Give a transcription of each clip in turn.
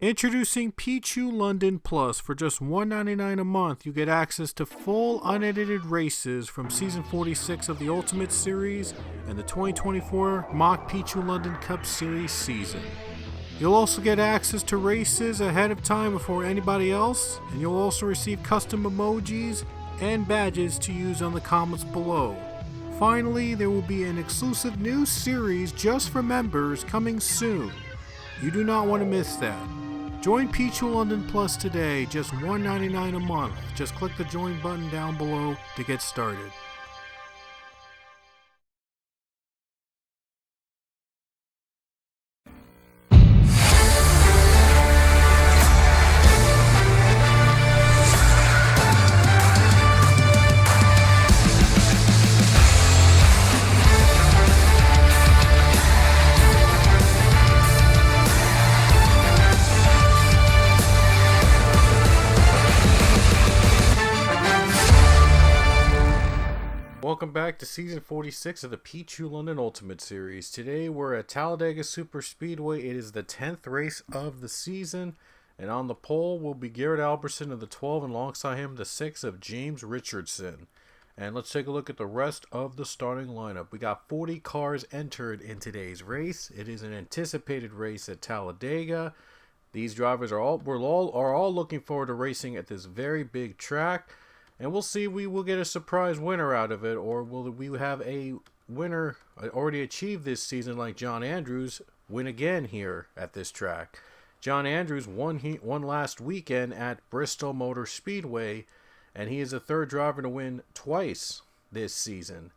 Introducing Pichu London Plus. For just $1.99 a month, you get access to full unedited races from Season 46 of the Ultimate Series and the 2024 Mock Pichu London Cup Series season. You'll also get access to races ahead of time before anybody else, and you'll also receive custom emojis and badges to use on the comments below. Finally, there will be an exclusive new series just for members coming soon. You do not want to miss that. Join Pichu London Plus today, just $1.99 a month. Just click the join button down below to get started. Welcome back to Season 46 of the Pichu London Ultimate Series. Today we're at Talladega Super Speedway. It is the 10th race of the season. And on the pole will be Garrett Albertson of the 12, and alongside him the 6 of James Richardson. And let's take a look at the rest of the starting lineup. We got 40 cars entered in today's race. It is an anticipated race at Talladega. These drivers are all looking forward to racing at this very big track. And we'll see if we will get a surprise winner out of it, or will we have a winner already achieved this season like John Andrews win again here at this track. John Andrews won last weekend at Bristol Motor Speedway, and he is the third driver to win twice this season.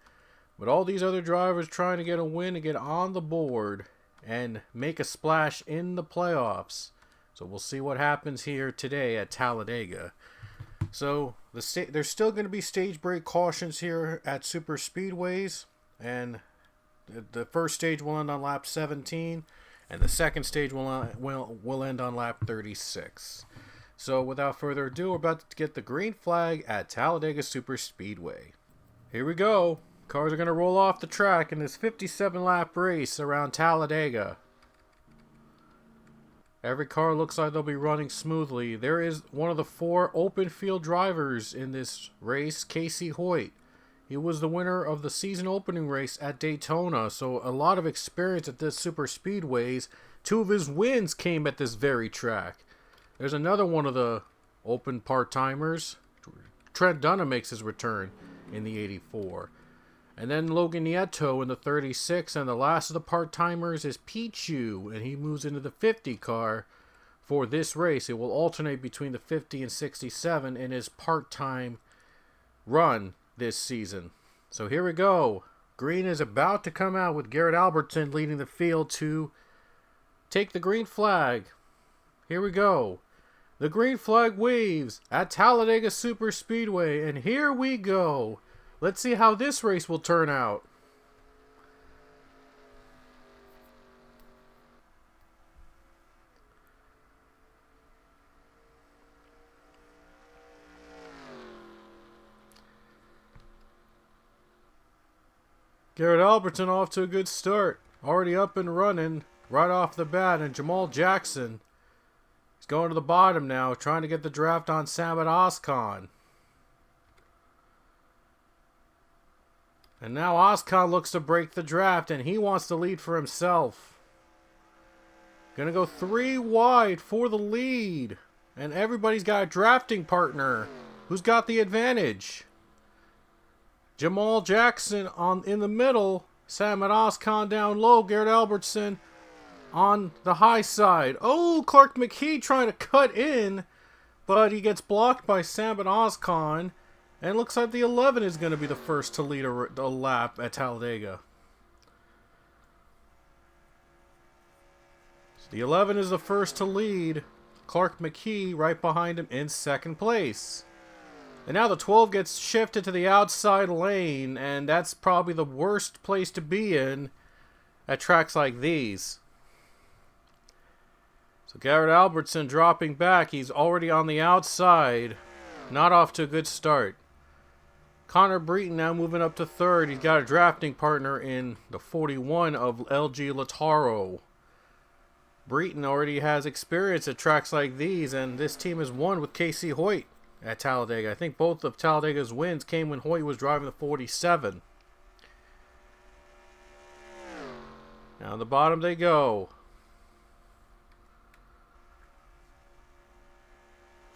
But all these other drivers trying to get a win and get on the board and make a splash in the playoffs. So we'll see what happens here today at Talladega. So there's still going to be stage break cautions here at super speedways, and the first stage will end on lap 17, and the second stage will end on lap 36. So without further ado, we're about to get the green flag at Talladega Super Speedway. Here we go. Cars are going to roll off the track in this 57 lap race around Talladega. Every car looks like they'll be running smoothly. There is one of the 4 open field drivers in this race, Casey Hoyt. He was the winner of the season opening race at Daytona, so a lot of experience at this super speedways. 2 of his wins came at this very track. There's another one of the open part-timers. Trent Dunham makes his return in the 84. And then Logan Nieto in the 36, and the last of the part-timers is Pichu, and he moves into the 50 car for this race. It will alternate between the 50 and 67 in his part-time run this season. So here we go. Green is about to come out with Garrett Albertson leading the field to take the green flag. Here we go. The green flag waves at Talladega Super Speedway, and here we go. Let's see how this race will turn out. Garrett Albertson off to a good start. Already up and running right off the bat. And Jamal Jackson is going to the bottom now, trying to get the draft on Samad Oskan. And now Oskan looks to break the draft, and he wants to lead for himself. Gonna go 3 wide for the lead. And everybody's got a drafting partner. Who's got the advantage? Jamal Jackson in the middle. Samad Oskan down low. Garrett Albertson on the high side. Oh, Clark McKee trying to cut in, but he gets blocked by Samad Oskan. And it looks like the 11 is going to be the first to lead a lap at Talladega. So the 11 is the first to lead. Clark McKee right behind him in second place. And now the 12 gets shifted to the outside lane, and that's probably the worst place to be in at tracks like these. So Garrett Albertson dropping back. He's already on the outside. Not off to a good start. Connor Breton now moving up to third. He's got a drafting partner in the 41 of LG Lataro. Breton already has experience at tracks like these, and this team has won with Casey Hoyt at Talladega. I think both of Talladega's wins came when Hoyt was driving the 47. Now on the bottom they go.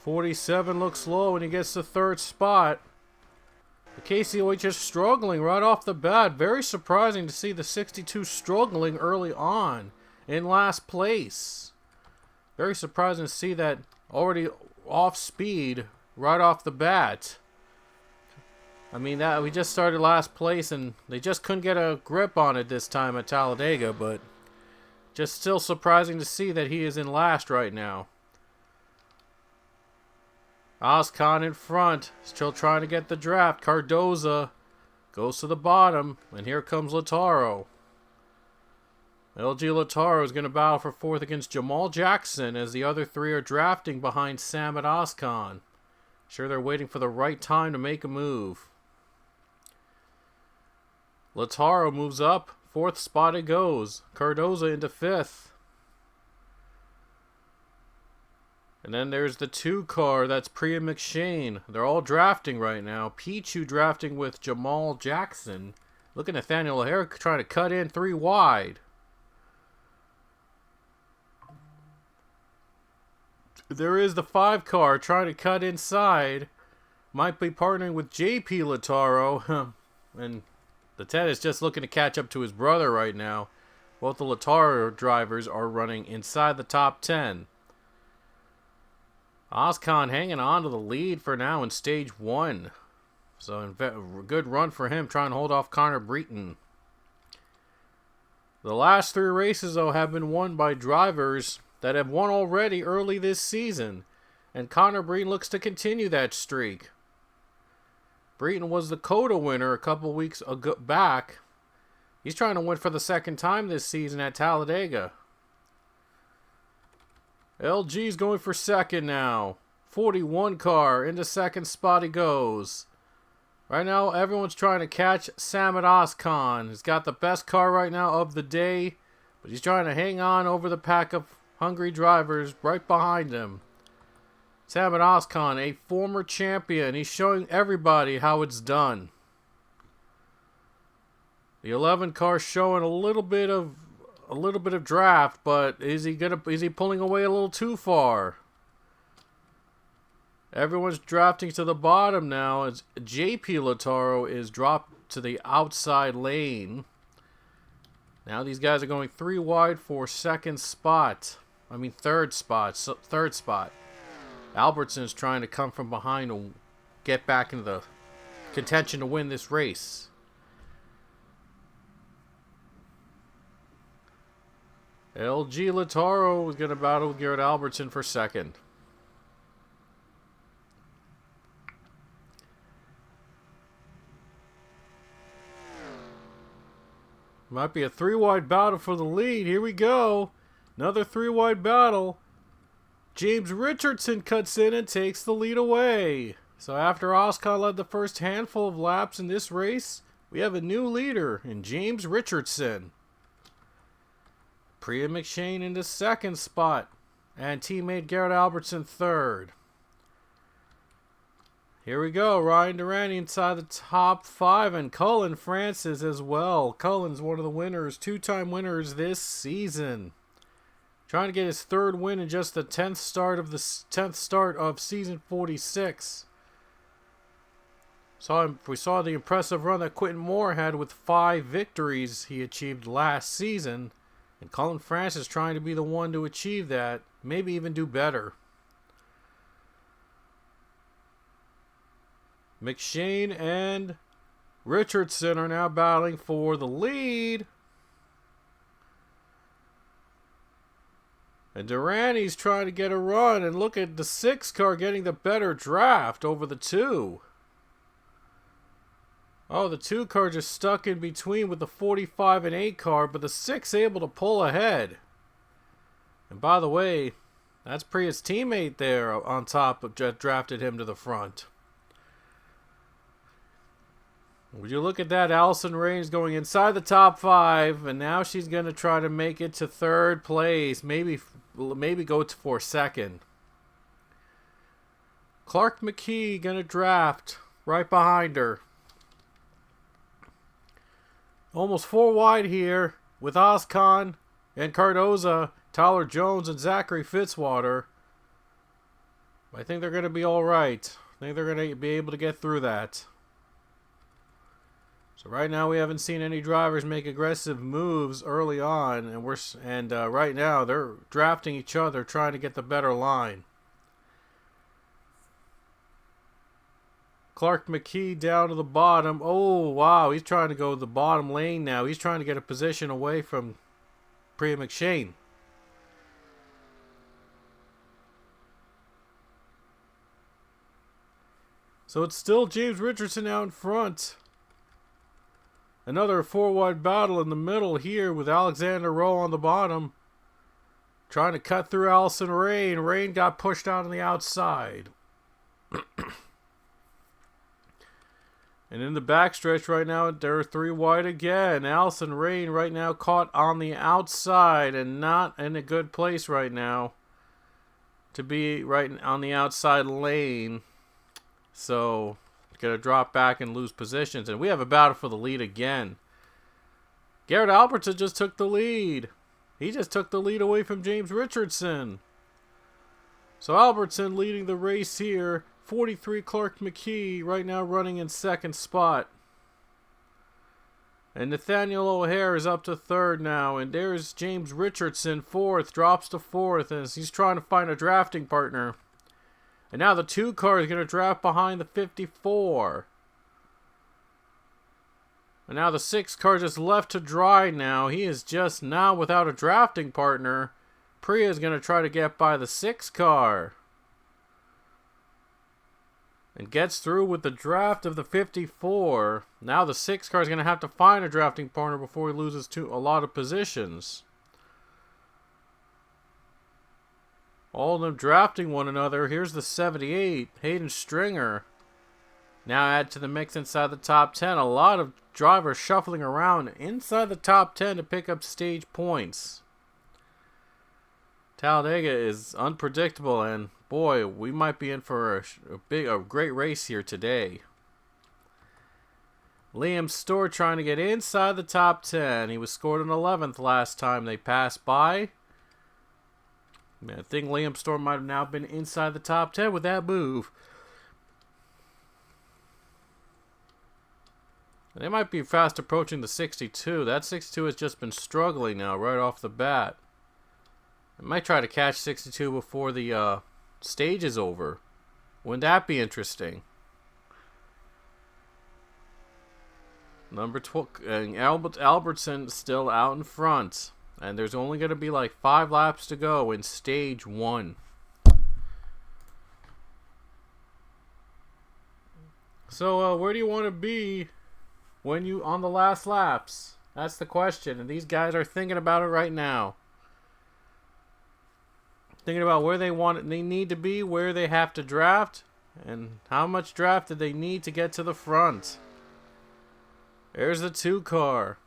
47 looks low and he gets the third spot. But Casey Hoyt just struggling right off the bat. Very surprising to see the 62 struggling early on in last place. Very surprising to see that already off speed right off the bat. I mean, that we just started last place and they just couldn't get a grip on it this time at Talladega, but just still surprising to see that he is in last right now. Oscon in front, still trying to get the draft. Cardoza goes to the bottom, and here comes Lautaro. LG Lautaro is going to battle for fourth against Jamal Jackson as the other three are drafting behind Sam at Oscon. Sure, they're waiting for the right time to make a move. Lautaro moves up. Fourth spot it goes. Cardoza into fifth. And then there's the 2 car. That's Priya McShane. They're all drafting right now. Pichu drafting with Jamal Jackson. Look at Nathaniel O'Hare trying to cut in 3 wide. There is the 5 car trying to cut inside. Might be partnering with JP Lautaro. And the 10 is just looking to catch up to his brother right now. Both the Lautaro drivers are running inside the top 10. Oscon hanging on to the lead for now in stage 1. So a good run for him trying to hold off Connor Breton. The last 3 races, though, have been won by drivers that have won already early this season. And Connor Breton looks to continue that streak. Breton was the COTA winner a couple weeks back. He's trying to win for the second time this season at Talladega. LG's going for second now. 41 car into second spot he goes. Right now, everyone's trying to catch Sam at Oscon. He's got the best car right now of the day, but he's trying to hang on over the pack of hungry drivers right behind him. Sam at Oscon, a former champion. He's showing everybody how it's done. The 11 car showing a little bit of draft, but is he pulling away a little too far? Everyone's drafting to the bottom now as JP Lautaro is dropped to the outside lane. Now these guys are going 3 wide for third spot. Albertson is trying to come from behind and get back into the contention to win this race. LG Lautaro is going to battle with Garrett Albertson for second. Might be a 3-wide battle for the lead. Here we go. Another 3-wide battle. James Richardson cuts in and takes the lead away. So after Oscon led the first handful of laps in this race, we have a new leader in James Richardson. Priya McShane into second spot. And teammate Garrett Albertson third. Here we go. Ryan Durante inside the top 5. And Cullen Francis as well. Cullen's one of the winners. 2-time winners this season. Trying to get his 3rd win in just the 10th start of season 46. We saw the impressive run that Quentin Moore had with 5 victories he achieved last season. And Cullen Francis trying to be the one to achieve that. Maybe even do better. McShane and Richardson are now battling for the lead. And Durante's trying to get a run. And look at the 6 car getting the better draft over the 2. Oh, the 2 car just stuck in between with the 45 and 8 car. But the 6 able to pull ahead. And by the way, that's Priya's teammate there on top of just drafted him to the front. Would you look at that? Allison Rain's going inside the top 5, and now she's going to try to make it to 3rd place. Maybe go for 2nd. Clark McKee going to draft right behind her. Almost 4 wide here with Oscon and Cardoza, Tyler Jones, and Zachary Fitzwater. I think they're going to be all right. I think they're going to be able to get through that. So right now we haven't seen any drivers make aggressive moves early on, and right now they're drafting each other, trying to get the better line. Clark McKee down to the bottom. Oh, wow. He's trying to go to the bottom lane now. He's trying to get a position away from Priya McShane. So it's still James Richardson out in front. Another 4-wide battle in the middle here with Alexander Rowe on the bottom. Trying to cut through Allison Rain. Rain got pushed out on the outside. And in the backstretch right now, they're 3 wide again. Allison Rain right now caught on the outside and not in a good place right now to be right on the outside lane. So, going to drop back and lose positions. And we have a battle for the lead again. Garrett Albertson just took the lead. He just took the lead away from James Richardson. So Albertson leading the race here. 43 Clark McKee right now running in 2nd spot. And Nathaniel O'Hare is up to 3rd now. And there's James Richardson 4th. Drops to 4th as he's trying to find a drafting partner. And now the 2 car is going to draft behind the 54. And now the 6 car just left to dry now. He is just now without a drafting partner. Priya is going to try to get by the 6 car. And gets through with the draft of the 54. Now the 6 car is going to have to find a drafting partner before he loses a lot of positions. All of them drafting one another. Here's the 78, Hayden Stringer. Now add to the mix inside the top 10. A lot of drivers shuffling around inside the top 10 to pick up stage points. Talladega is unpredictable, and boy, we might be in for a great race here today. Liam Storr trying to get inside the top 10. He was scored an 11th last time they passed by. I think Liam Storr might have now been inside the top 10 with that move. They might be fast approaching the 62. That 62 has just been struggling now right off the bat. I might try to catch 62 before the stage is over. Wouldn't that be interesting? Number 12, Albertson still out in front. And there's only going to be like 5 laps to go in stage 1. So where do you want to be when you on the last laps? That's the question. And these guys are thinking about it right now. Thinking about where they need to be, where they have to draft, and how much draft did they need to get to the front. There's the 2 car.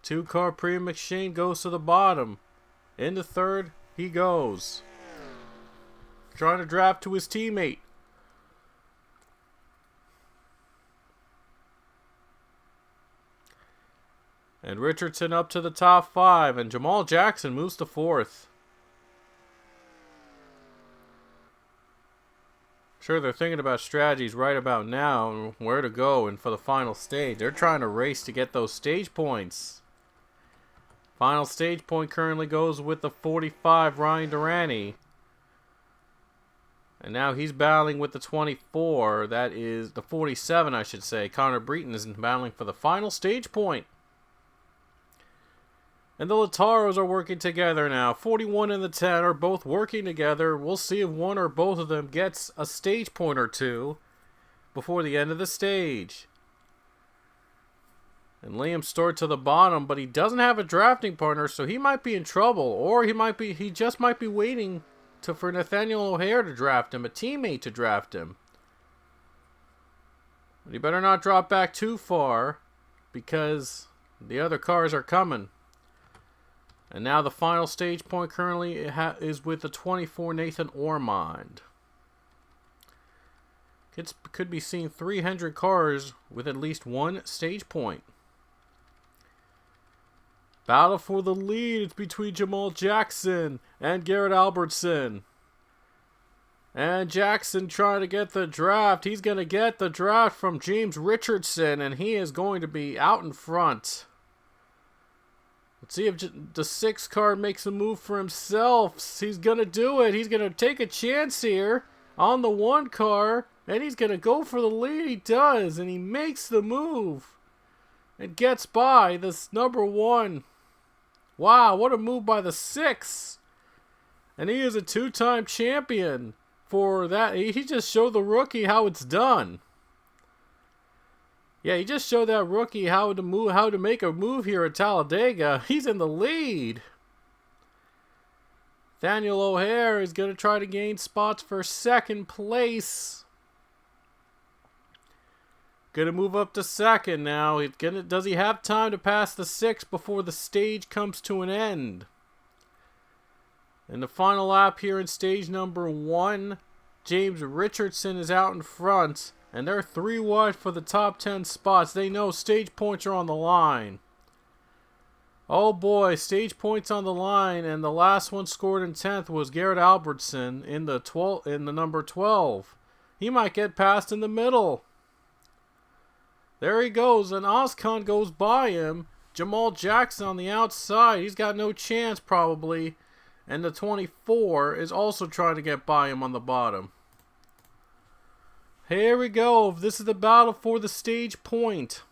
2 car Priya McShane goes to the bottom. Into 3rd he goes. Trying to draft to his teammate. And Richardson up to the top 5. And Jamal Jackson moves to 4th. Sure, they're thinking about strategies right about now and where to go and for the final stage. They're trying to race to get those stage points. Final stage point currently goes with the 45, Ryan Durrani. And now he's battling with the 24. That is the 47, I should say. Connor Breton is battling for the final stage point. And the Lataros are working together now. 41 and the 10 are both working together. We'll see if one or both of them gets a stage point or 2 before the end of the stage. And Liam Storr to the bottom, but he doesn't have a drafting partner, so he might be in trouble. Or he just might be waiting for Nathaniel O'Hare to draft him, a teammate to draft him. You better not drop back too far, because the other cars are coming. And now the final stage point currently is with the 24 Nathan Ormond. Could be seeing 300 cars with at least one stage point. Battle for the lead. It's between Jamal Jackson and Garrett Albertson. And Jackson trying to get the draft. He's going to get the draft from James Richardson, and he is going to be out in front. Let's see if the 6 car makes a move for himself. He's going to do it. He's going to take a chance here on the 1 car, and he's going to go for the lead. He does, and he makes the move and gets by this number 1. Wow, what a move by the 6. And he is a 2-time champion for that. He just showed the rookie how it's done. Yeah, he just showed that rookie how to make a move here at Talladega. He's in the lead. Daniel O'Hare is going to try to gain spots for 2nd place. Going to move up to 2nd now. Does he have time to pass the 6 before the stage comes to an end? In the final lap here in stage number 1, James Richardson is out in front. And they're 3 wide for the top 10 spots. They know stage points are on the line. Oh boy, stage points on the line, and the last one scored in 10th was Garrett Albertson in the number 12. He might get past in the middle. There he goes, and Oscon goes by him. Jamal Jackson on the outside. He's got no chance probably. And the 24 is also trying to get by him on the bottom. Here we go. This is the battle for the stage point.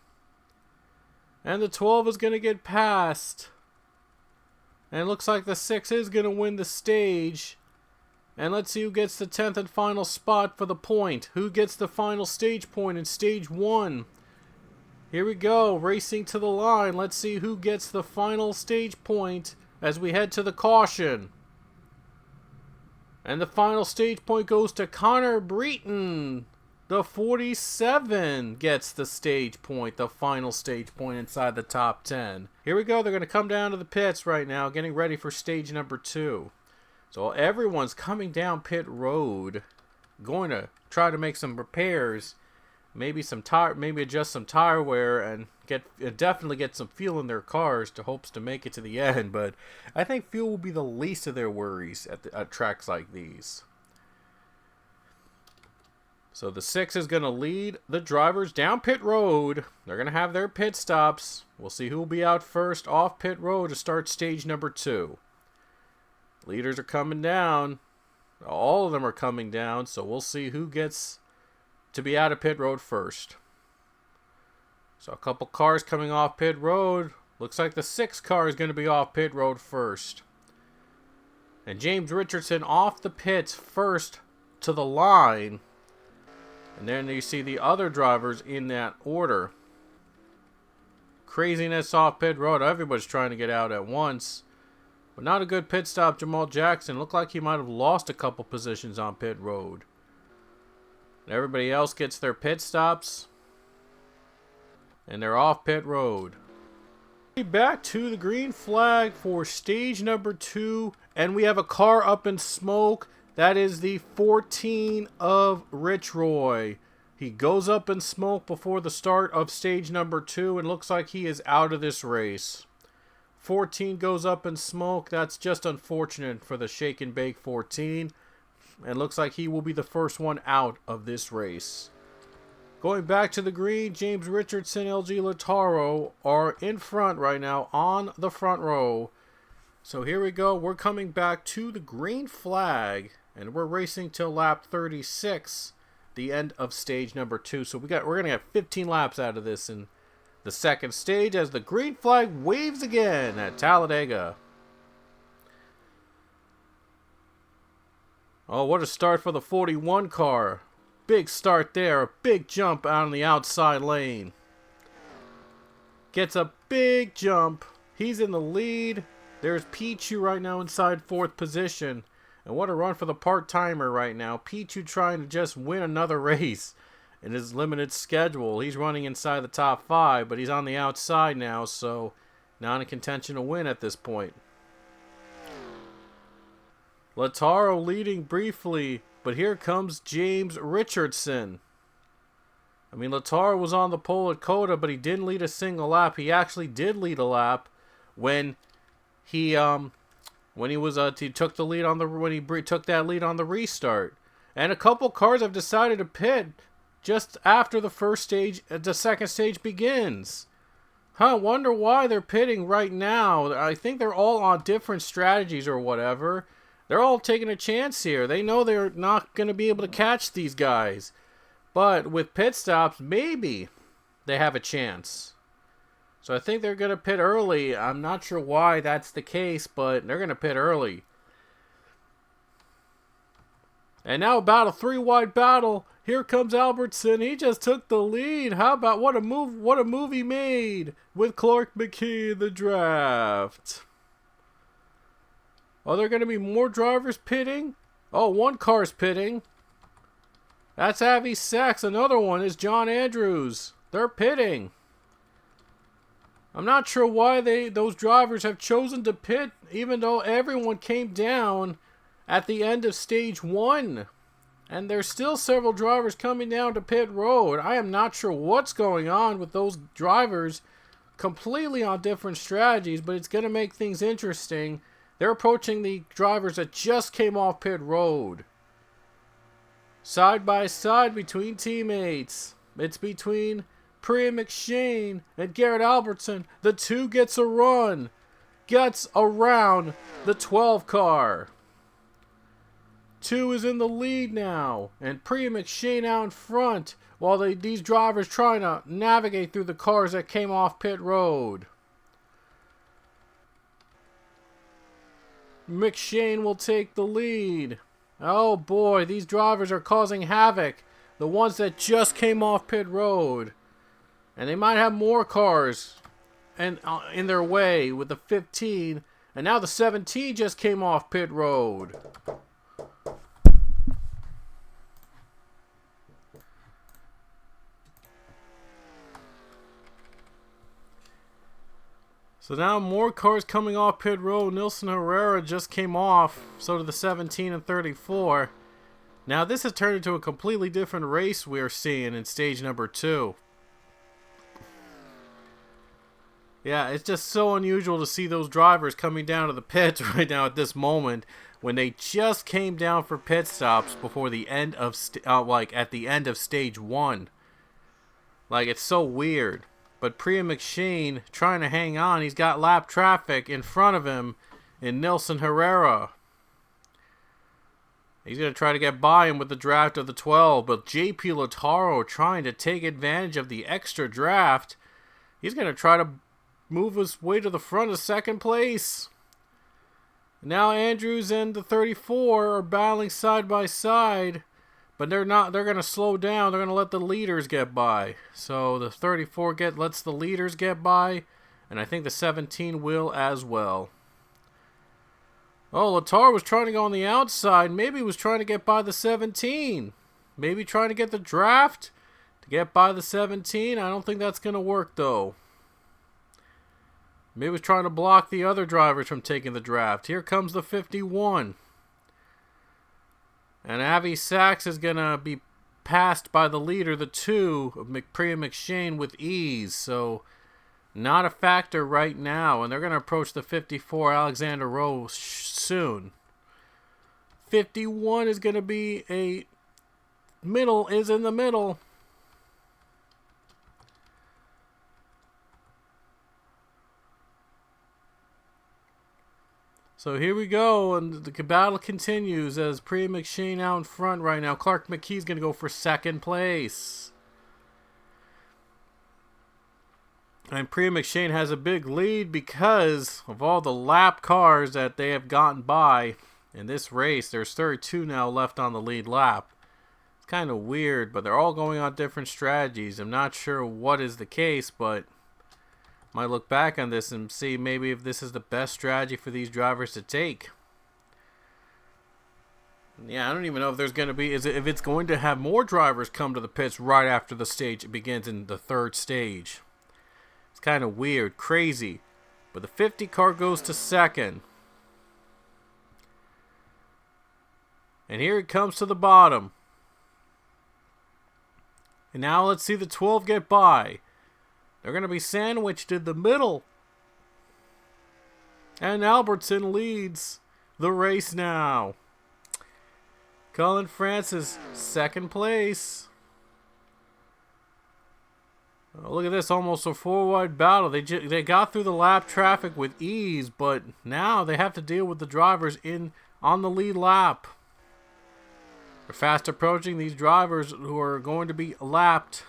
And the 12 is going to get past. And it looks like the 6 is going to win the stage. And let's see who gets the 10th and final spot for the point. Who gets the final stage point in stage 1. Here we go. Racing to the line. Let's see who gets the final stage point as we head to the caution. And the final stage point goes to Connor Breton. The 47 gets the stage point, the final stage point inside the top 10. Here we go. They're going to come down to the pits right now, getting ready for stage number 2. So everyone's coming down pit road, going to try to make some repairs, maybe adjust some tire wear, and definitely get some fuel in their cars to hopes to make it to the end. But I think fuel will be the least of their worries at tracks like these. So the 6 is going to lead the drivers down pit road. They're going to have their pit stops. We'll see who will be out first off pit road to start stage number 2. Leaders are coming down. All of them are coming down, so we'll see who gets to be out of pit road first. So a couple cars coming off pit road. Looks like the 6 car is going to be off pit road first. And James Richardson off the pits first to the line. And then you see the other drivers in that order. Craziness off pit road. Everybody's trying to get out at once. But not a good pit stop. Jamal Jackson looked like he might have lost a couple positions on pit road. And everybody else gets their pit stops. And they're off pit road. Back to the green flag for stage number 2. And we have a car up in smoke. That is the 14 of Rich Roy. He goes up in smoke before the start of stage number 2 and looks like he is out of this race. 14 goes up in smoke. That's just unfortunate for the Shake and Bake 14. And looks like he will be the first one out of this race. Going back to the green, James Richardson, LG Lataro are in front right now on the front row. So here we go. We're coming back to the green flag. And we're racing till lap 36, the end of stage number 2. So we're going to get 15 laps out of this in the second stage as the green flag waves again at Talladega. Oh, what a start for the 41 car. Big start there. A big jump out on the outside lane. Gets a big jump. He's in the lead. There's Pichu right now inside 4th position. And what a run for the part-timer right now. Pichu trying to just win another race. in his limited schedule. He's running inside the top 5, but he's on the outside now, so not in contention to win at this point. Lautaro leading briefly, but here comes James Richardson. I mean, Lautaro was on the pole at Coda, but he didn't lead a single lap. He actually did lead a lap when he took the lead on took that lead on the restart. And a couple cars have decided to pit just after the second stage begins. Wonder why they're pitting right now. I think they're all on different strategies or whatever. They're all taking a chance here. They know they're not going to be able to catch these guys. But with pit stops, maybe they have a chance. So I think they're going to pit early. I'm not sure why that's the case, but they're going to pit early. And now about a 3-wide battle. Here comes Albertson. He just took the lead. How about what a move he made with Clark McKee in the draft. Are there going to be more drivers pitting? Oh, one car's pitting. That's Avi Sachs. Another one is John Andrews. They're pitting. I'm not sure why those drivers have chosen to pit, even though everyone came down at the end of stage 1. And there's still several drivers coming down to pit road. I am not sure what's going on with those drivers, completely on different strategies, but it's going to make things interesting. They're approaching the drivers that just came off pit road. Side by side between teammates. It's between Priya McShane and Garrett Albertson. The 2 gets a run. Gets around the 12 car. 2 is in the lead now. And Priya McShane out in front while these drivers trying to navigate through the cars that came off pit road. McShane will take the lead. Oh boy, these drivers are causing havoc. The ones that just came off pit road. And they might have more cars in their way with the 15. And now the 17 just came off pit road. So now more cars coming off pit road. Nilson Herrera just came off. So did the 17 and 34. Now this has turned into a completely different race we're seeing in stage number 2. Yeah, it's just so unusual to see those drivers coming down to the pits right now at this moment when they just came down for pit stops before the end of at the end of stage 1. Like, it's so weird. But Priya McShane trying to hang on. He's got lap traffic in front of him in Nilson Herrera. He's going to try to get by him with the draft of the 12. But JP Lautaro trying to take advantage of the extra draft. He's going to try to move his way to the front of second place. Now Andrews and the 34 are battling side by side. But they're not. They're going to slow down. They're going to let the leaders get by. So the 34 lets the leaders get by. And I think the 17 will as well. Oh, Lautaro was trying to go on the outside. Maybe he was trying to get by the 17. Maybe trying to get the draft to get by the 17. I don't think that's going to work, though. Maybe he was trying to block the other drivers from taking the draft. Here comes the 51. And Avi Sachs is going to be passed by the leader, the 2, of Priya McShane, with ease. So, not a factor right now. And they're going to approach the 54, Alexander Rowe, soon. 51 is going to be is in the middle. So here we go, and the battle continues as Priya McShane out in front right now. Clark McKee's going to go for second place. And Priya McShane has a big lead because of all the lap cars that they have gotten by in this race. There's 32 now left on the lead lap. It's kind of weird, but they're all going on different strategies. I'm not sure what is the case, but might look back on this and see maybe if this is the best strategy for these drivers to take. Yeah, I don't even know if there's going to be, if it's going to have more drivers come to the pits right after the stage begins in the third stage. It's kind of weird, crazy. But the 50 car goes to second. And here it comes to the bottom. And now let's see the 12 get by. They're going to be sandwiched in the middle. And Albertson leads the race now. Colin Francis, second place. Oh, look at this, almost a four-wide battle. They got through the lap traffic with ease, but now they have to deal with the drivers on the lead lap. They're fast approaching these drivers who are going to be lapped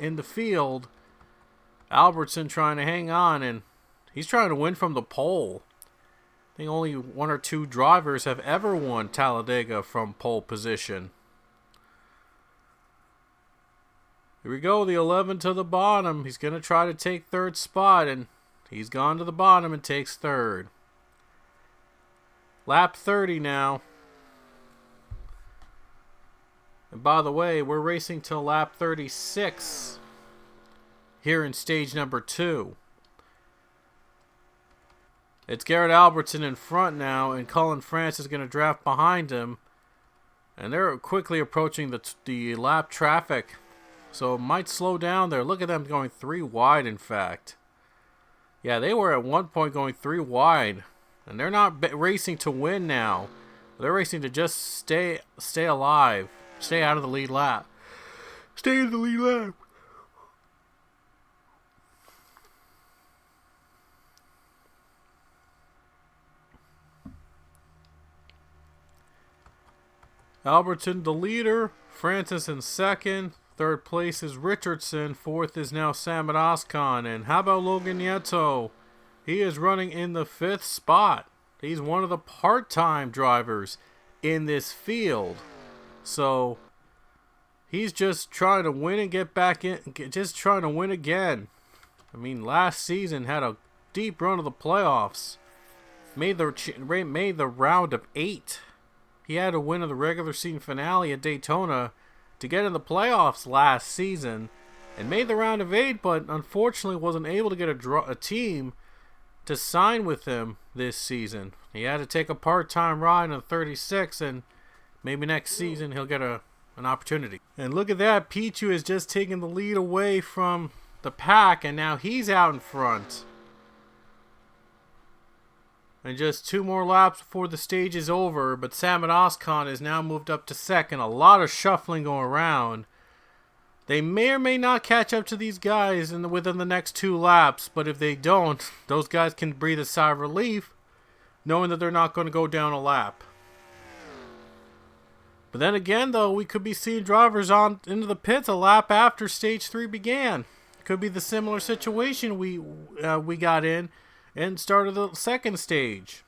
in the field. Albertson trying to hang on, and he's trying to win from the pole. I think only one or two drivers have ever won Talladega from pole position. Here we go, the 11 to the bottom. He's going to try to take third spot, and he's gone to the bottom and takes third. Lap 30 now. And by the way, we're racing till lap 36 here in stage number 2. It's Garrett Albertson in front now, and Colin France is going to draft behind him. And they're quickly approaching the lap traffic. So it might slow down there. Look at them going 3 wide, in fact. Yeah, they were at one point going 3 wide. And they're not racing to win now. They're racing to just stay alive. Stay out of the lead lap. Stay in the lead lap. Albertson the leader, Francis in second, third place is Richardson, fourth is now Sam Oscon, and how about Logan Nieto? He is running in the 5th spot. He's one of the part-time drivers in this field. So he's just trying to win and get back in, just trying to win again. I mean, last season had a deep run of the playoffs. Made the round of 8. He had a win of the regular season finale at Daytona to get in the playoffs last season and made the round of 8, but unfortunately wasn't able to get a team to sign with him this season. He had to take a part-time ride on 36, and maybe next season he'll get an opportunity. And look at that, Pichu has just taken the lead away from the pack, and now he's out in front. And just 2 more laps before the stage is over, but Sam Oscon is now moved up to second. A lot of shuffling going around. They may or may not catch up to these guys within the next 2 laps, but if they don't, those guys can breathe a sigh of relief, knowing that they're not going to go down a lap. But then again, though, we could be seeing drivers on into the pits a lap after stage 3 began. Could be the similar situation we got in and started the second stage.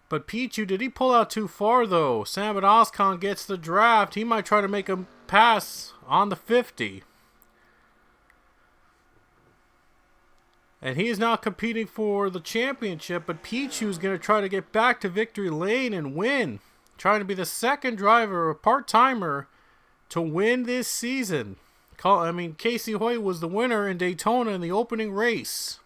But Pichu, did he pull out too far though? Sam Oscon gets the draft. He might try to make a pass on the 50. And he is not competing for the championship, but Pichu is going to try to get back to victory lane and win. Trying to be the second driver, a part-timer, to win this season. Casey Hoyt was the winner in Daytona in the opening race.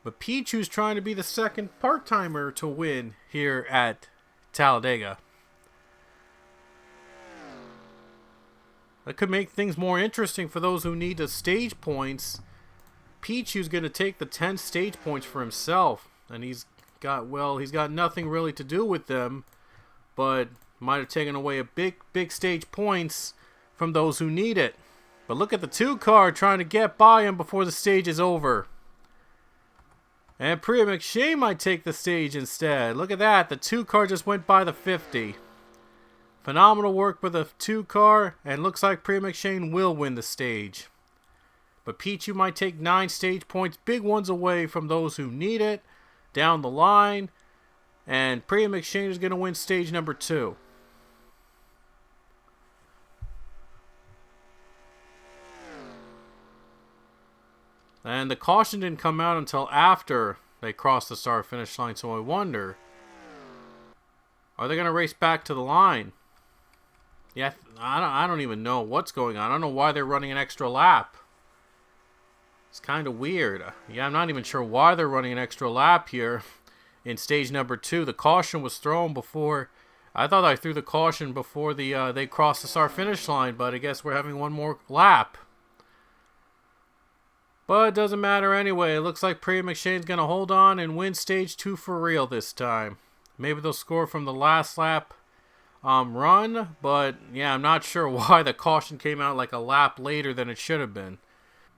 But Pichu's trying to be the second part-timer to win here at Talladega. That could make things more interesting for those who need the stage points. Pichu's going to take the 10 stage points for himself. And he's got nothing really to do with them. But might have taken away a big stage points from those who need it. But look at the 2 car trying to get by him before the stage is over. And Priya McShane might take the stage instead. Look at that. The 2 car just went by the 50. Phenomenal work with the 2 car. And looks like Priya McShane will win the stage. But Pichu might take 9 stage points. Big ones away from those who need it. Down the line. And Priya McShane is going to win stage number 2. And the caution didn't come out until after they crossed the start-finish line, so I wonder. Are they going to race back to the line? Yeah, I don't even know what's going on. I don't know why they're running an extra lap. It's kind of weird. Yeah, I'm not even sure why they're running an extra lap here in stage number 2. The caution was thrown before. I thought I threw the caution before they crossed the start finish line, but I guess we're having one more lap. But it doesn't matter anyway. It looks like Priya McShane's going to hold on and win stage 2 for real this time. Maybe they'll score from the last lap run, but yeah, I'm not sure why the caution came out like a lap later than it should have been.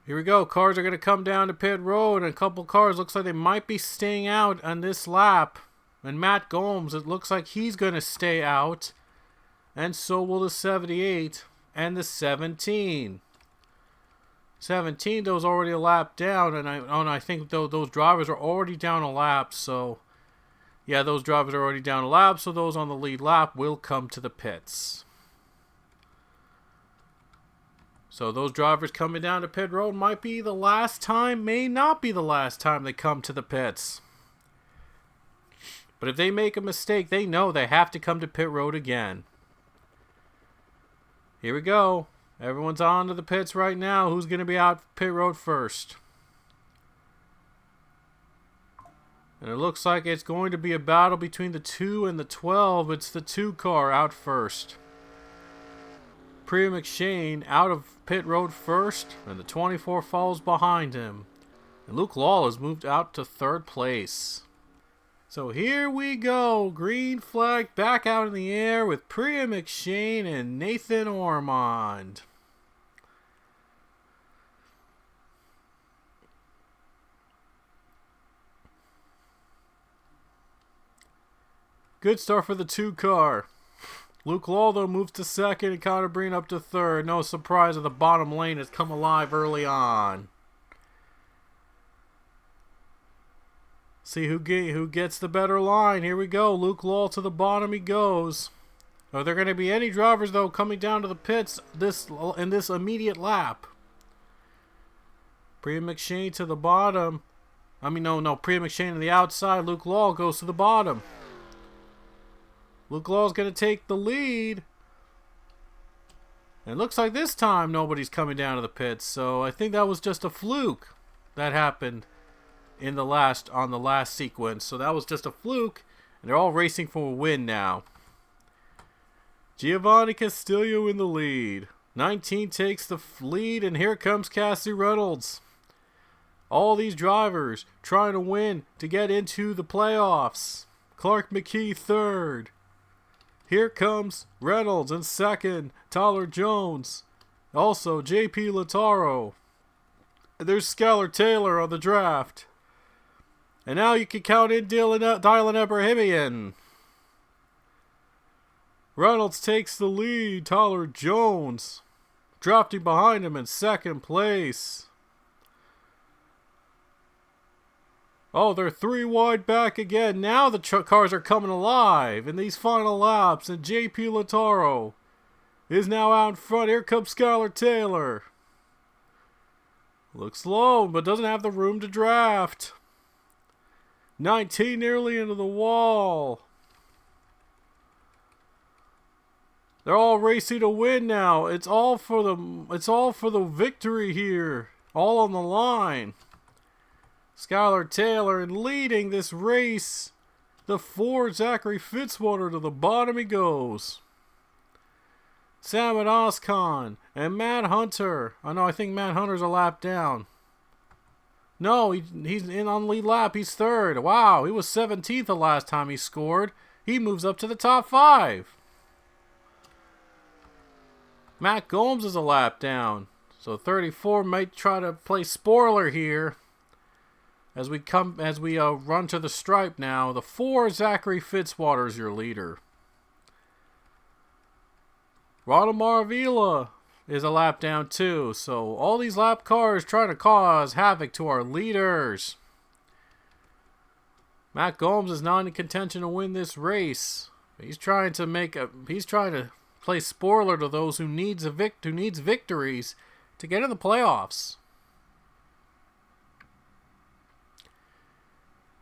Here we go. Cars are going to come down to pit road, and a couple cars looks like they might be staying out on this lap. And Matt Gomes, it looks like he's going to stay out, and so will the 78 and the 17. 17, those already a lap down, and I think those drivers are already down a lap, so yeah, those drivers are already down a lap, so those on the lead lap will come to the pits. So those drivers coming down to pit road might be the last time, may not be the last time they come to the pits. But if they make a mistake, they know they have to come to pit road again. Here we go. Everyone's on to the pits right now. Who's going to be out pit road first? And it looks like it's going to be a battle between the 2 and the 12. It's the 2 car out first. Priya McShane out of pit road first, and the 24 falls behind him. And Luke Law has moved out to 3rd place. So here we go. Green flag back out in the air with Priya McShane and Nathan Ormond. Good start for the 2 car. Luke Law, though, moves to 2nd and Connor Breen up to 3rd. No surprise that the bottom lane has come alive early on. See who gets the better line. Here we go. Luke Law to the bottom he goes. Are there going to be any drivers, though, coming down to the pits in this immediate lap? Priya McShane to the bottom. No. Priya McShane on the outside. Luke Law goes to the bottom. Luke Law's going to take the lead. And it looks like this time nobody's coming down to the pits. So I think that was just a fluke that happened on the last sequence. So that was just a fluke. And they're all racing for a win now. Giovanni Castillo in the lead. 19 takes the lead, and here comes Cassie Reynolds. All these drivers trying to win to get into the playoffs. Clark McKee 3rd. Here comes Reynolds in 2nd. Tyler Jones. Also JP Lataro. There's Skylar Taylor on the draft. And now you can count in Dylan Ebrahimian. Reynolds takes the lead. Tyler Jones drafting behind him in 2nd place. Oh, they're 3 wide back again. Now the cars are coming alive in these final laps. And JP Lataro is now out in front. Here comes Skylar Taylor. Looks low, but doesn't have the room to draft. 19 nearly into the wall. They're all racing to win now. It's all for the victory here. All on the line. Skylar Taylor in leading this race. The 4, Zachary Fitzwater, to the bottom he goes. Samad Oskan and Matt Hunter. I think Matt Hunter's a lap down. No, he's in on the lead lap. He's 3rd. Wow, he was 17th the last time he scored. He moves up to the top 5. Matt Gomes is a lap down. So 34 might try to play spoiler here. As we run to the stripe now, the 4, Zachary Fitzwater, is your leader. Ronald Maravilla is a lap down too. So all these lap cars trying to cause havoc to our leaders. Matt Gomes is not in contention to win this race. He's trying to play spoiler to those who needs victories to get in the playoffs.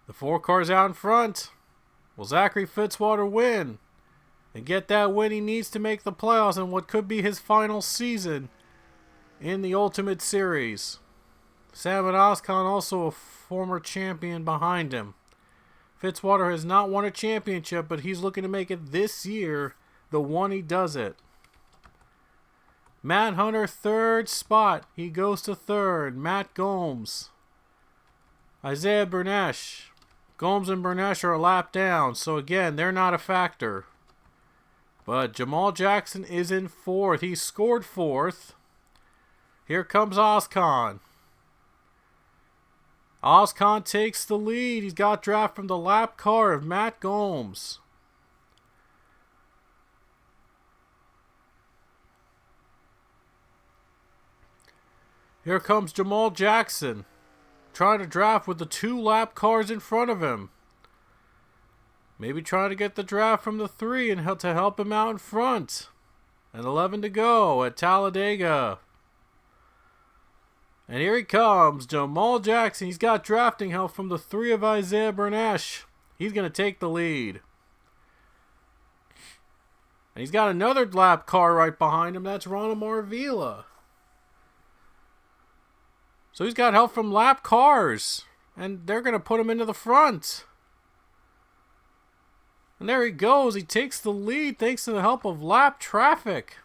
The 4 cars out in front. Will Zachary Fitzwater win? and get that win he needs to make the playoffs in what could be his final season in the Ultimate Series. Sam Oskan, also a former champion behind him. Fitzwater has not won a championship, but he's looking to make it this year, the one he does it. Matt Hunter, third spot. He goes to third. Matt Gomes. Isaiah Bernesh. Gomes and Bernesh are a lap down, so again, they're not a factor. But Jamal Jackson is in fourth. He scored fourth. Here comes Oskan. Oskan takes the lead. He's got draft from the lap car of Matt Gomes. Here comes Jamal Jackson, trying to draft with the 2 lap cars in front of him. Maybe trying to get the draft from the 3 and to help him out in front. And 11 to go at Talladega. And here he comes, Jamal Jackson. He's got drafting help from the 3 of Isaiah Bernesh. He's going to take the lead. And he's got another lap car right behind him. That's Ronald Marvila. So he's got help from lap cars. And they're going to put him into the front. And there he goes. He takes the lead thanks to the help of lap traffic.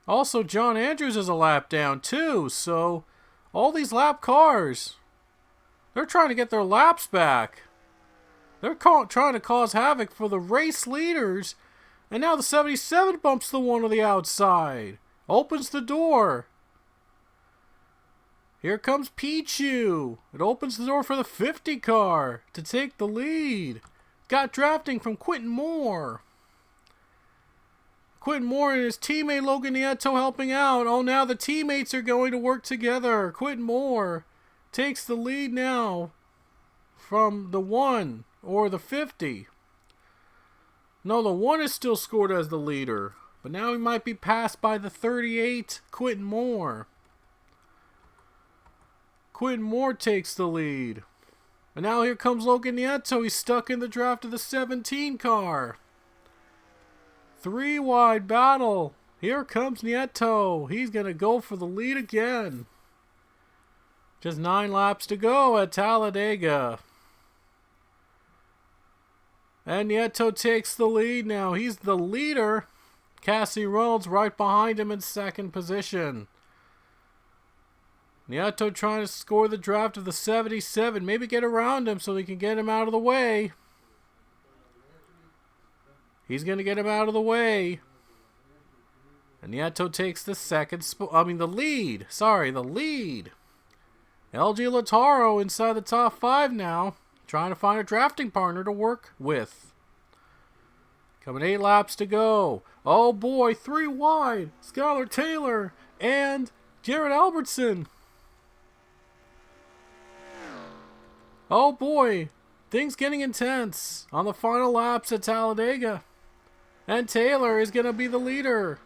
Also, John Andrews is a lap down too. So all these lap cars, they're trying to get their laps back. They're trying to cause havoc for the race leaders. And now the 77 bumps the one on the outside. Opens the door. Here comes Pichu. It opens the door for the 50 car to take the lead. Got drafting from Quentin Moore. Quentin Moore and his teammate Logan Nieto helping out. Oh, now the teammates are going to work together. Quentin Moore takes the lead now from the 1 or the 50. No, the 1 is still scored as the leader. But now he might be passed by the 38, Quentin Moore. Quentin Moore takes the lead. And now here comes Logan Nieto. He's stuck in the draft of the 17 car. 3 wide battle. Here comes Nieto. He's going to go for the lead again. Just 9 laps to go at Talladega. And Nieto takes the lead now. He's the leader. Cassie Reynolds right behind him in second position. Nieto trying to score the draft of the 77. Maybe get around him so they can get him out of the way. He's going to get him out of the way. And Nieto takes the the lead. Sorry, the lead. LG Lataro inside the top 5 now. Trying to find a drafting partner to work with. Coming 8 laps to go. Oh boy, 3 wide. Skylar Taylor and Garrett Albertson. Oh boy, things getting intense on the final laps at Talladega. And Taylor is going to be the leader.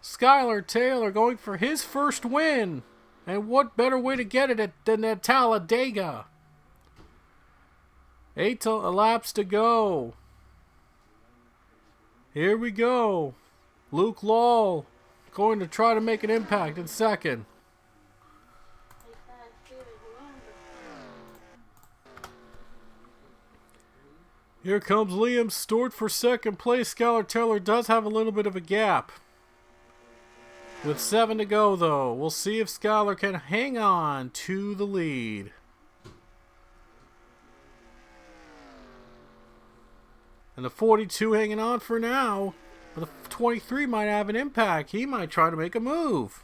Skylar Taylor going for his first win. And what better way to get it than at Talladega? 8 laps to go. Here we go. Luke Law going to try to make an impact in second. Here comes Liam Stewart for second place. Skylar Taylor does have a little bit of a gap. With 7 to go, though. We'll see if Skylar can hang on to the lead. And the 42 hanging on for now. But the 23 might have an impact. He might try to make a move.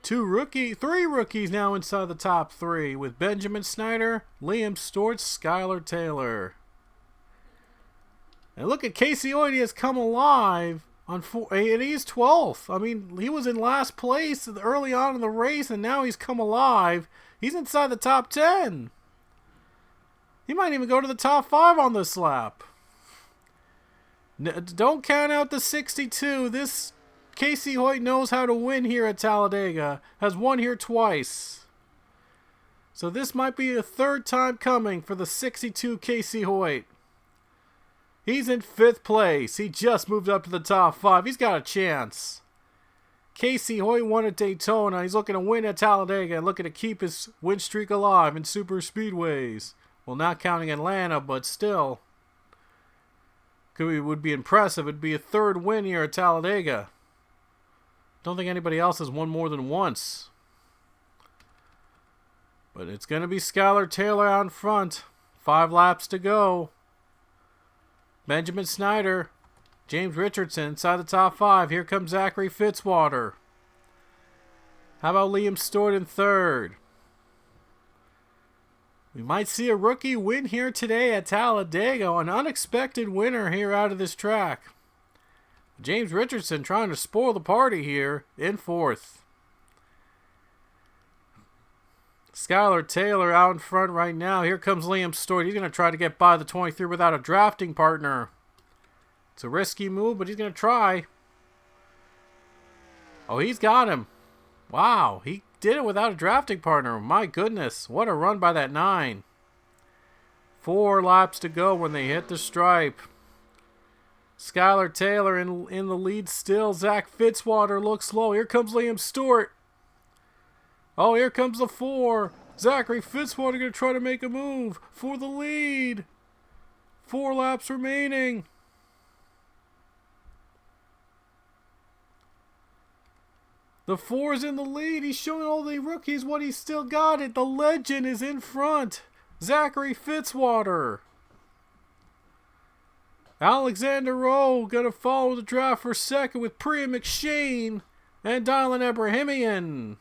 3 rookies now inside the top 3 with Benjamin Snyder, Liam Stewart, Skylar Taylor. And look at Casey Hoyt, he has come alive on 4, and he's 12th. I mean, he was in last place early on in the race, and now he's come alive. He's inside the top 10. He might even go to the top 5 on this lap. Don't count out the 62. This Casey Hoyt knows how to win here at Talladega. Has won here twice. So this might be a 3rd time coming for the 62 Casey Hoyt. He's in 5th place. He just moved up to the top 5. He's got a chance. Casey Hoyt won at Daytona. He's looking to win at Talladega and looking to keep his win streak alive in super speedways. Well, not counting Atlanta, but still. Would be impressive. It'd be a 3rd win here at Talladega. Don't think anybody else has won more than once. But it's going to be Skylar Taylor out in front. 5 laps to go. Benjamin Snyder. James Richardson inside the top 5. Here comes Zachary Fitzwater. How about Liam Stewart in 3rd? We might see a rookie win here today at Talladega. An unexpected winner here out of this track. James Richardson trying to spoil the party here in 4th. Skylar Taylor out in front right now. Here comes Liam Stewart. He's going to try to get by the 23 without a drafting partner. It's a risky move, but he's going to try. Oh, he's got him. Wow, he did it without a drafting partner. My goodness, what a run by that 9. 4 laps to go when they hit the stripe. Skylar Taylor in the lead still. Zach Fitzwater looks low. Here comes Liam Stewart. Oh, here comes the 4. Zachary Fitzwater going to try to make a move for the lead. 4 laps remaining. The 4 is in the lead. He's showing all the rookies what he's still got it. The legend is in front. Zachary Fitzwater. Alexander Rowe going to follow the draft for 2nd with Priya McShane and Dylan Abrahamian.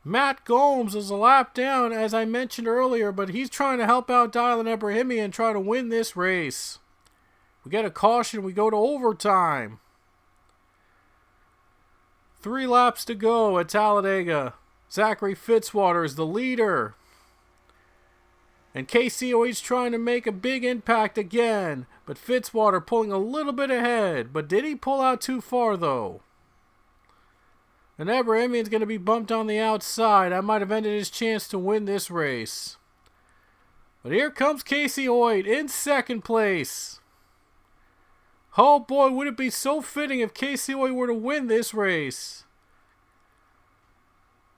Matt Gomes is a lap down, as I mentioned earlier, but he's trying to help out Dylan Abrahamian and try to win this race. We get a caution. We go to overtime. 3 laps to go at Talladega. Zachary Fitzwater is the leader. And KCOH's trying to make a big impact again. But Fitzwater pulling a little bit ahead. But did he pull out too far, though? And Abrahamian's going to be bumped on the outside. That might have ended his chance to win this race. But here comes Casey Hoyt in 2nd place. Oh boy, would it be so fitting if Casey Hoyt were to win this race.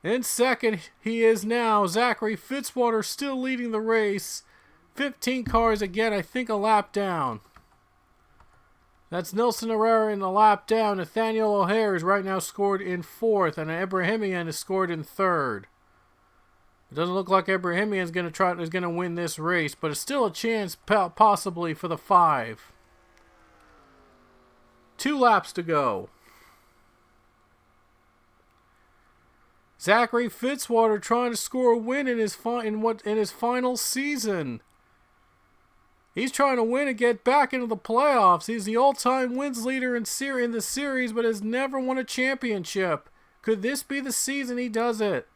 In 2nd, he is now. Zachary Fitzwater still leading the race. 15 cars again, I think a lap down. That's Nelson Herrera in the lap down. Nathaniel O'Hare is right now scored in 4th, and Abrahamian is scored in 3rd. It doesn't look like Abrahamian is going to win this race, but it's still a chance possibly for the 5. 2 laps to go. Zachary Fitzwater trying to score a win in his final season. He's trying to win and get back into the playoffs. He's the all-time wins leader in the series, but has never won a championship. Could this be the season he does it?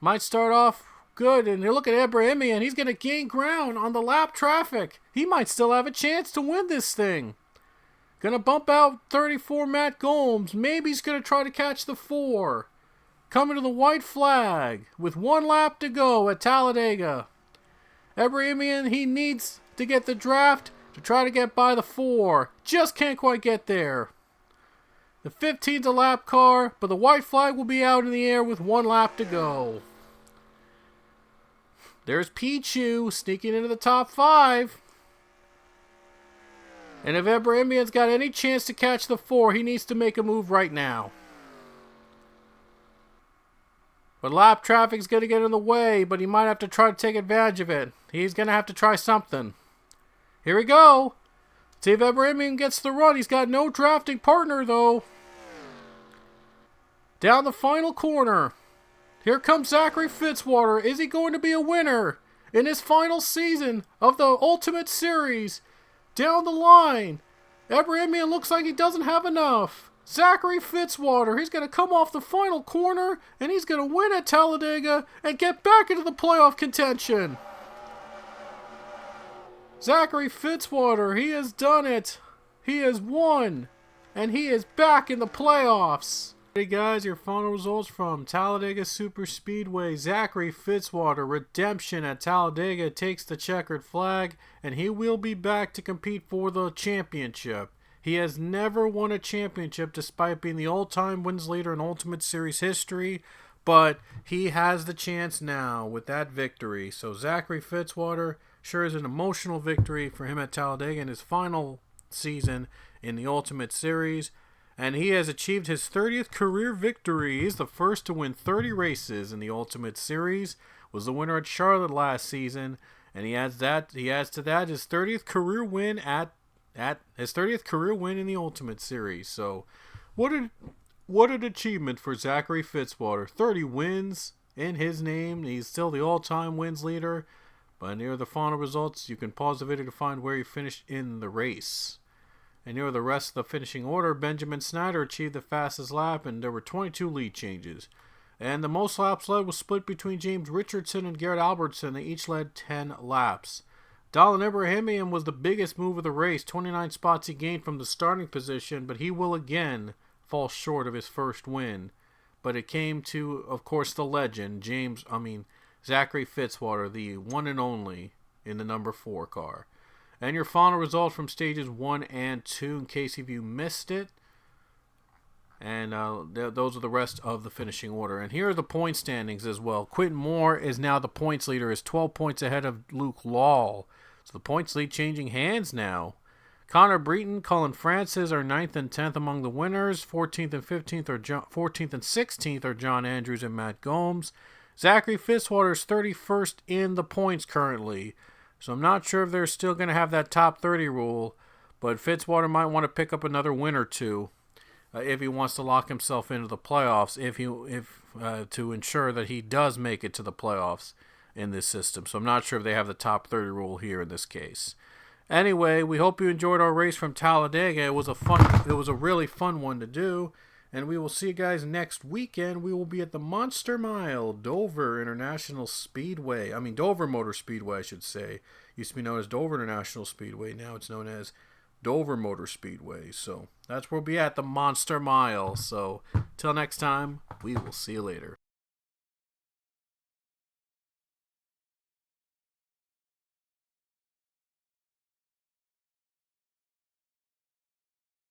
Might start off good, and look at Abrahamian. He's going to gain ground on the lap traffic. He might still have a chance to win this thing. Going to bump out 34 Matt Gomes. Maybe he's going to try to catch the 4. Coming to the white flag with 1 lap to go at Talladega. Abrahamian, he needs to get the draft to try to get by the 4. Just can't quite get there. The 15's a lap car, but the white flag will be out in the air with 1 lap to go. There's Pichu sneaking into the top 5. And if Abrahamian's got any chance to catch the 4, he needs to make a move right now. But lap traffic's going to get in the way, but he might have to try to take advantage of it. He's going to have to try something. Here we go. See if Abrahamian gets the run. He's got no drafting partner, though. Down the final corner. Here comes Zachary Fitzwater. Is he going to be a winner in his final season of the Ultimate Series? Down the line. Abrahamian looks like he doesn't have enough. Zachary Fitzwater, he's going to come off the final corner, and he's going to win at Talladega and get back into the playoff contention. Zachary Fitzwater, he has done it. He has won, and he is back in the playoffs. Hey guys, your final results from Talladega Super Speedway. Zachary Fitzwater, redemption at Talladega, takes the checkered flag, and he will be back to compete for the championship. He has never won a championship despite being the all-time wins leader in Ultimate Series history, but he has the chance now with that victory. So Zachary Fitzwater sure is an emotional victory for him at Talladega in his final season in the Ultimate Series. And he has achieved his 30th career victory. He's the first to win 30 races in the Ultimate Series. Was the winner at Charlotte last season, and he adds to that his 30th career win at his 30th career win in the Ultimate Series. So, what an achievement for Zachary Fitzwater. 30 wins in his name. He's still the all-time wins leader. But near the final results, you can pause the video to find where he finished in the race. And here are the rest of the finishing order. Benjamin Snyder achieved the fastest lap, and there were 22 lead changes. And the most laps led was split between James Richardson and Garrett Albertson. They each led 10 laps. Dalton Ibrahimian was the biggest move of the race. 29 spots he gained from the starting position, but he will again fall short of his first win. But it came to, of course, the legend, Zachary Fitzwater, the one and only in the number 4 car. And your final result from stages 1 and 2, in case if you missed it. And those are the rest of the finishing order. And here are the point standings as well. Quentin Moore is now the points leader, is 12 points ahead of Luke Law. So the points lead changing hands now. Connor Breton, Colin Francis are 9th and 10th among the winners. 14th and 16th are John Andrews and Matt Gomes. Zachary Fitzwater is 31st in the points currently. So I'm not sure if they're still going to have that top 30 rule, but Fitzwater might want to pick up another win or two if he wants to lock himself into the playoffs, to ensure that he does make it to the playoffs in this system. So I'm not sure if they have the top 30 rule here in this case. Anyway, we hope you enjoyed our race from Talladega. It was a really fun one to do. And we will see you guys next weekend. We will be at the Monster Mile, Dover Motor Speedway, I should say. Used to be known as Dover International Speedway. Now it's known as Dover Motor Speedway. So that's where we'll be at, the Monster Mile. So till next time, we will see you later.